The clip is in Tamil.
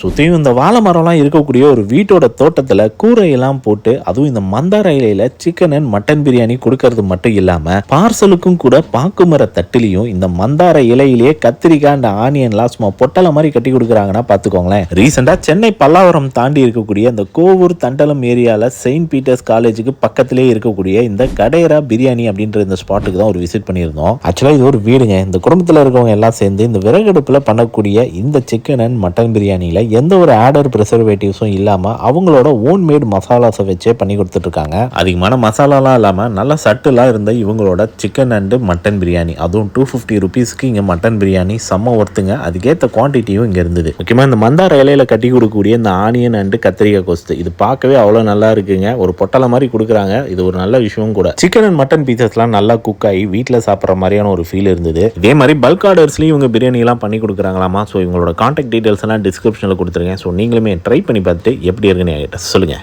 சுற்றியும் இந்த வாழை மரம்லாம் இருக்கக்கூடிய ஒரு வீட்டோட தோட்டத்தில் கூரையெல்லாம் போட்டு அதுவும் இந்த மந்தார இலையில சிக்கன் அண்ட் மட்டன் பிரியாணி கொடுக்கறது மட்டும் இல்லாமல் பார்சலுக்கும் கூட பாக்குமர தட்டிலையும் இந்த மந்தார இலையிலேயே கத்திரிக்காய் அண்ட் ஆனியன்லாம் சும்மா பொட்டலை மாதிரி கட்டி கொடுக்குறாங்கன்னா பார்த்துக்கோங்களேன். ரீசெண்டாக சென்னை பல்லாவரம் தாண்டி இருக்கக்கூடிய இந்த கோவூர் தண்டலம் ஏரியாவில் செயின்ட் பீட்டர்ஸ் காலேஜுக்கு பக்கத்திலே இருக்கக்கூடிய இந்த கடையரா பிரியாணி அப்படின்ற இந்த ஸ்பாட்டுக்கு தான் ஒரு விசிட் பண்ணியிருந்தோம். ஆக்சுவலாக இது ஒரு வீடுங்க. இந்த குடும்பத்தில் இருக்கவங்க எல்லாம் சேர்ந்து இந்த விறகடுப்பில் பண்ணக்கூடிய இந்த சிக்கன் அண்ட் மட்டன் பிரியாணியில் எந்த ஒரு ஆடர் ப்ரிசர்வேட்டிவ்ஸும் இல்லாமல் அவங்களோட ஓன் மேட் மசாலாஸை வச்சே பண்ணி கொடுத்துட்ருக்காங்க. அதிகமான மசாலாலாம் இல்லாமல் நல்லா சட்டுலாம் இருந்த இவங்களோட சிக்கன் அண்டு மட்டன் பிரியாணி, அதுவும் 250 ருபீஸ்க்கு இங்கே மட்டன் பிரியாணி செம்ம ஒர்த்துங்க. அதுக்கேற்ற குவான்டிட்டியும் இங்கே இருந்தது. முக்கியமாக இந்த மந்தார இலையில கட்டி கொடுக்கக்கூடிய இந்த ஆனியன் அண்டு கத்திரிக்காய் கொஸ்து இது பார்க்கவே அவ்வளோ நல்லா இருக்குங்க. ஒரு பொட்டலை மாதிரி கொடுக்குறாங்க. இது ஒரு நல்ல விஷயம் கூட. சிக்கன் அண்ட் மட்டன் பீசஸ்லாம் நல்லா குக் ஆகி வீட்டில் சாப்பிட்ற மாதிரியான ஒரு ஃபீல் இருந்தது. இதே மாதிரி பல்க் ஆர்டர்ஸ்லையும் இவங்க பிரியாணிலாம் பண்ணி கொடுக்குறாங்களாமா. ஸோ இவங்களோட கான்டாக்ட் டீட்டெயில்ஸ் எல்லாம் டிஸ்கிரிப்ஷனில் கொடுத்துருங்க. ஸோ நீங்களுமே ட்ரை பண்ணி பார்த்துட்டு எப்படி இருக்குன்னு சொல்லுங்கள்.